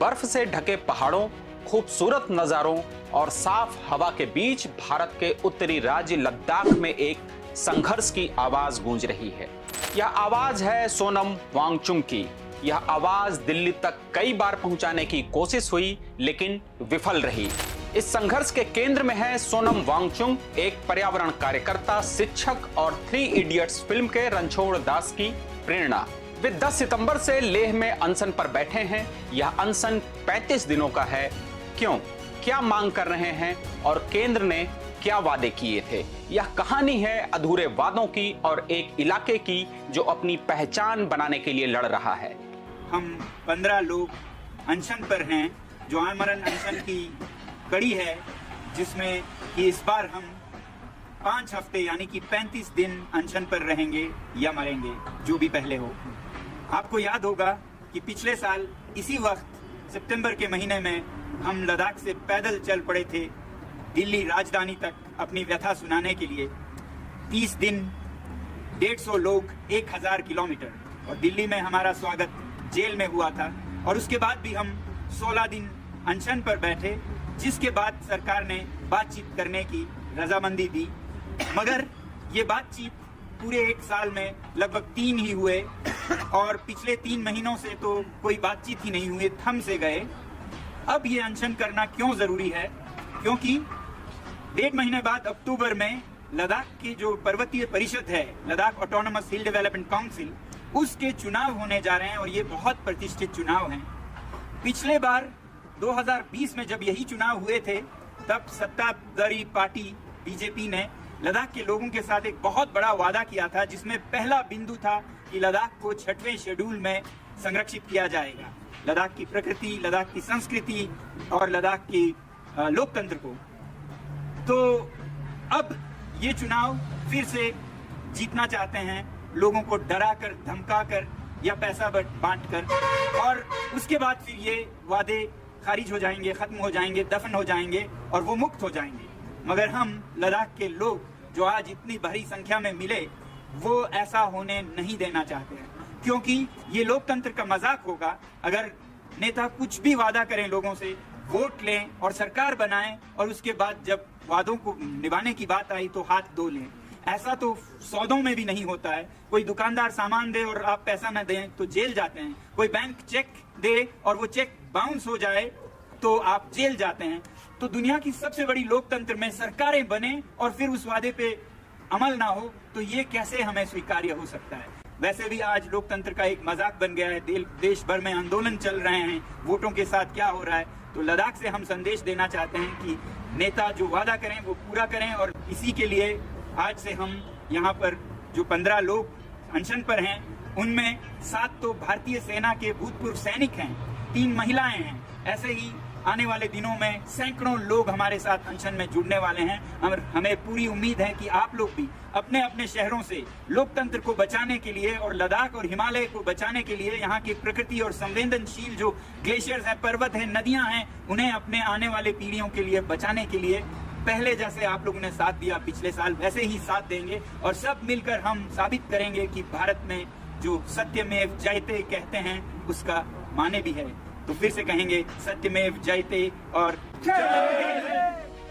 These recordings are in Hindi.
बर्फ से ढके पहाड़ों, खूबसूरत नजारों और साफ हवा के बीच भारत के उत्तरी राज्य लद्दाख में एक संघर्ष की आवाज गूंज रही है। यह आवाज है सोनम वांगचुक की। यह आवाज दिल्ली तक कई बार पहुंचाने की कोशिश हुई, लेकिन विफल रही। इस संघर्ष के केंद्र में है सोनम वांगचुक, एक पर्यावरण कार्यकर्ता, शिक्षक और 3 इडियट्स फिल्म के रणछोड़ दास की प्रेरणा। वे 10 सितंबर से लेह में अनशन पर बैठे हैं। यह अनशन 35 दिनों का है। क्यों, क्या मांग कर रहे हैं और केंद्र ने क्या वादे किए थे? यह कहानी है अधूरे वादों की और एक इलाके की जो अपनी पहचान बनाने के लिए लड़ रहा है। हम 15 लोग अनशन पर हैं, जो आमरण अनशन की कड़ी है, जिसमें कि इस बार हम 5 हफ्ते यानी कि 35 दिन अनशन पर रहेंगे या मरेंगे, जो भी पहले हो। आपको याद होगा कि पिछले साल इसी वक्त सितंबर के महीने में हम लद्दाख से पैदल चल पड़े थे दिल्ली राजधानी तक अपनी व्यथा सुनाने के लिए। 30 दिन, 150 लोग, 1000 किलोमीटर, और दिल्ली में हमारा स्वागत जेल में हुआ था। और उसके बाद भी हम 16 दिन अनशन पर बैठे, जिसके बाद सरकार ने बातचीत करने की रजामंदी दी। मगर ये बातचीत पूरे 1 साल में लगभग 3 ही हुए, और पिछले 3 महीनों से तो कोई बातचीत ही नहीं हुई, थम से गए। अब ये अनशन करना क्यों जरूरी है? क्योंकि 1.5 महीने बाद अक्टूबर में लद्दाख की जो पर्वतीय परिषद है, लद्दाख ऑटोनोमस हिल डेवलपमेंट काउंसिल, उसके चुनाव होने जा रहे हैं, और ये बहुत प्रतिष्ठित चुनाव हैं। पिछले बार 2020 में जब यही चुनाव हुए थे, तब सत्ताधारी पार्टी बीजेपी ने लद्दाख के लोगों के साथ एक बहुत बड़ा वादा किया था, जिसमें पहला बिंदु था कि लद्दाख को 6वें शेड्यूल में संरक्षित किया जाएगा। लद्दाख की प्रकृति, लद्दाख की संस्कृति और लद्दाख की लोकतंत्र को। तो अब ये चुनाव फिर से जीतना चाहते हैं, लोगों को डरा कर, धमका कर या पैसा बांट कर, और उसके बाद फिर ये वादे खारिज हो जाएंगे, खत्म हो जाएंगे, दफन हो जाएंगे और वो मुक्त हो जाएंगे। मगर हम लद्दाख के लोग जो आज इतनी भारी संख्या में मिले, वो ऐसा होने नहीं देना चाहते हैं। क्योंकि ये लोकतंत्र का मजाक होगा अगर नेता कुछ भी वादा करें, लोगों से वोट लें और सरकार बनाएं, और उसके बाद जब वादों को निभाने की बात आई तो हाथ धो लें। ऐसा तो सौदों में भी नहीं होता है। कोई दुकानदार सामान दे और आप पैसा न दें तो जेल जाते हैं। कोई बैंक चेक दे और वो चेक बाउंस हो जाए तो आप जेल जाते हैं। तो दुनिया की सबसे बड़ी लोकतंत्र में सरकारें बने और फिर उस वादे पे अमल ना हो, तो ये कैसे हमें स्वीकार्य हो सकता है? वैसे भी आज लोकतंत्र का एक मजाक बन गया है। देश भर में आंदोलन चल रहे हैं, वोटों के साथ क्या हो रहा है। तो लद्दाख से हम संदेश देना चाहते हैं कि नेता जो वादा करें वो पूरा करें, और इसी के लिए आज से हम यहाँ पर जो 15 लोग अनशन पर हैं, उनमें 7 तो भारतीय सेना के भूतपूर्व सैनिक हैं, 3 महिलाएं हैं। ऐसे ही आने वाले दिनों में सैकड़ों लोग हमारे साथ अनशन में जुड़ने वाले हैं। हमें पूरी उम्मीद है कि आप लोग भी अपने अपने शहरों से लोकतंत्र को बचाने के लिए और लद्दाख और हिमालय को बचाने के लिए, यहाँ की प्रकृति और संवेदनशील जो ग्लेशियर्स हैं, पर्वत हैं, नदियां हैं, उन्हें अपने आने वाले पीढ़ियों के लिए बचाने के लिए पहले जैसे आप लोगों ने साथ दिया पिछले साल, वैसे ही साथ देंगे। और सब मिलकर हम साबित करेंगे कि भारत में जो सत्यमेव जयते कहते हैं, उसका माने भी है। तो फिर से कहेंगे, सत्यमेव जयते। और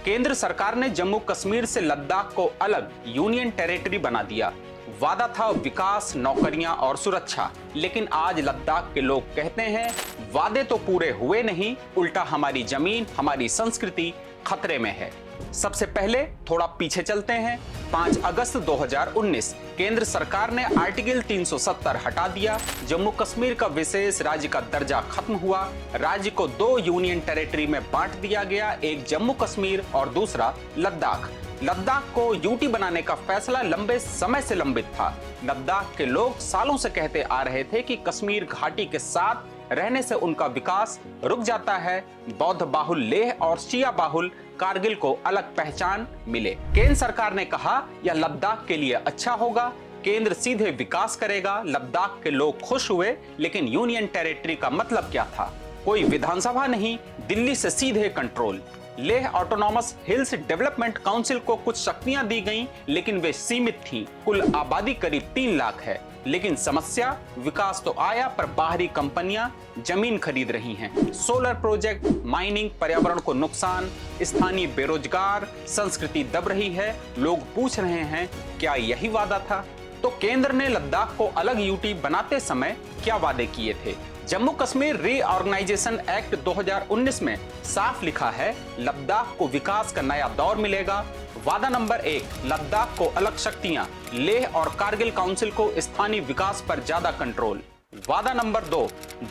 केंद्र सरकार ने जम्मू कश्मीर से लद्दाख को अलग यूनियन टेरिटरी बना दिया। वादा था विकास, नौकरियां और सुरक्षा, लेकिन आज लद्दाख के लोग कहते हैं वादे तो पूरे हुए नहीं, उल्टा हमारी जमीन, हमारी संस्कृति खतरे में है। सबसे पहले थोड़ा पीछे चलते हैं। 5 अगस्त 2019 केंद्र सरकार ने आर्टिकल 370 हटा दिया। जम्मू कश्मीर का विशेष राज्य का दर्जा खत्म हुआ। राज्य को 2 यूनियन टेरिटरी में बांट दिया गया, एक जम्मू कश्मीर और दूसरा लद्दाख। लद्दाख को यूटी बनाने का फैसला लंबे समय से लंबित था। लद्दाख के लोग सालों से कहते आ रहे थे कि कश्मीर घाटी के साथ रहने से उनका विकास रुक जाता है। बौद्ध बाहुल लेह और शिया बाहुल कारगिल को अलग पहचान मिले। केंद्र सरकार ने कहा यह लद्दाख के लिए अच्छा होगा, केंद्र सीधे विकास करेगा। लद्दाख के लोग खुश हुए, लेकिन यूनियन टेरिटरी का मतलब क्या था? कोई विधानसभा नहीं, दिल्ली से सीधे control. Leh autonomous hills development council को कुछ शक्तियां दी गईं, लेकिन वे सीमित थीं। कुल आबादी करीब 3 लाख है। लेकिन समस्या, विकास तो आया पर बाहरी कंपनियां जमीन खरीद रही हैं। सोलर प्रोजेक्ट, माइनिंग, पर्यावरण को नुकसान, स्थानीय बेरोजगार, संस्कृति दब रही है। लोग पूछ रहे हैं क्या यही वादा था? तो केंद्र ने लद्दाख को अलग यूटी बनाते समय क्या वादे किए थे? जम्मू कश्मीर रीऑर्गेनाइजेशन एक्ट 2019 में साफ लिखा है, लद्दाख को विकास का नया दौर मिलेगा। वादा नंबर 1, लद्दाख को अलग शक्तियां, लेह और कारगिल काउंसिल को स्थानीय विकास पर ज्यादा कंट्रोल। वादा नंबर 2,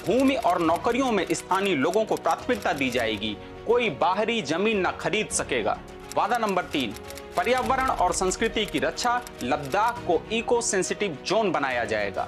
भूमि और नौकरियों में स्थानीय लोगों को प्राथमिकता दी जाएगी, कोई बाहरी जमीन न खरीद सकेगा। वादा नंबर 3, पर्यावरण और संस्कृति की रक्षा, लद्दाख को इको सेंसिटिव जोन बनाया जाएगा।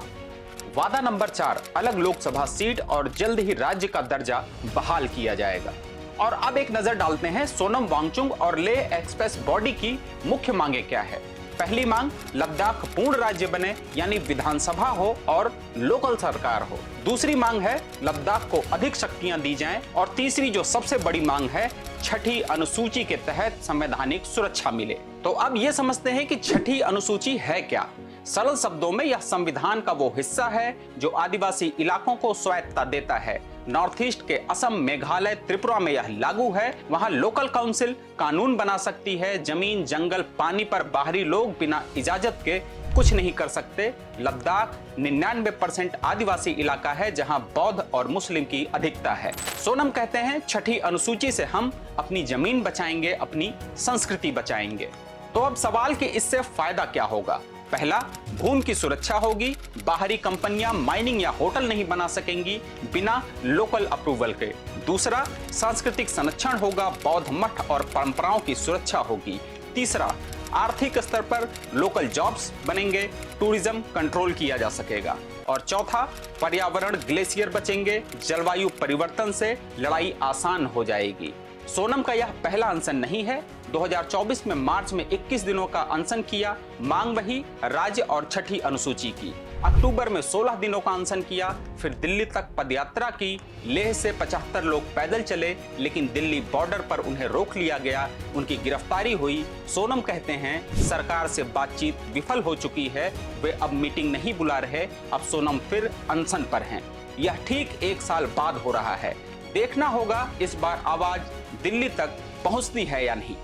वादा नंबर 4, अलग लोकसभा सीट और जल्द ही राज्य का दर्जा बहाल किया जाएगा। और अब एक नजर डालते हैं सोनम वांगचुक और लेह एक्सप्रेस बॉडी की मुख्य मांगे क्या है। पहली मांग, लद्दाख पूर्ण राज्य बने, यानी विधानसभा हो और लोकल सरकार हो। दूसरी मांग है लद्दाख को अधिक शक्तियां दी जाएं। और तीसरी जो सबसे बड़ी मांग है, छठी अनुसूची के तहत संवैधानिक सुरक्षा मिले। तो अब ये समझते हैं कि छठी अनुसूची है क्या। सरल शब्दों में यह संविधान का वो हिस्सा है जो आदिवासी इलाकों को स्वायत्तता देता है। नॉर्थ ईस्ट के असम, मेघालय, त्रिपुरा में यह लागू है। वहां लोकल काउंसिल कानून बना सकती है। जमीन, जंगल, पानी पर बाहरी लोग बिना इजाजत के कुछ नहीं कर सकते। लद्दाख 99% आदिवासी इलाका है जहां बौद्ध और मुस्लिम की अधिकता है। सोनम कहते हैं छठी अनुसूची से हम अपनी जमीन बचाएंगे, अपनी संस्कृति बचाएंगे। तो अब सवाल कि इससे फायदा क्या होगा। पहला, भूमि की सुरक्षा होगी, बाहरी कंपनियां माइनिंग या होटल नहीं बना सकेंगी बिना लोकल अप्रूवल के। दूसरा, सांस्कृतिक संरक्षण होगा, बौद्ध मठ और परंपराओं की सुरक्षा होगी। तीसरा, आर्थिक स्तर पर लोकल जॉब्स बनेंगे, टूरिज्म कंट्रोल किया जा सकेगा। और चौथा, पर्यावरण, ग्लेशियर बचेंगे, जलवायु परिवर्तन से लड़ाई आसान हो जाएगी। सोनम का यह पहला अनशन नहीं है। 2024 में मार्च में 21 दिनों का अनशन किया, मांग वही, राज्य और छठी अनुसूची की। अक्टूबर में 16 दिनों का अनशन किया, फिर दिल्ली तक पदयात्रा की। लेह से 75 लोग पैदल चले, लेकिन दिल्ली बॉर्डर पर उन्हें रोक लिया गया, उनकी गिरफ्तारी हुई। सोनम कहते हैं सरकार से बातचीत विफल हो चुकी है, वे अब मीटिंग नहीं बुला रहे। अब सोनम फिर अनशन पर हैं। यह ठीक 1 साल बाद हो रहा है। देखना होगा इस बार आवाज दिल्ली तक पहुंचती है या नहीं।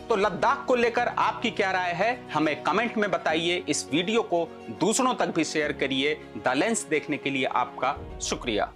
तो लद्दाख को लेकर आपकी क्या राय है, हमें कमेंट में बताइए। इस वीडियो को दूसरों तक भी शेयर करिए। द लेंस देखने के लिए आपका शुक्रिया।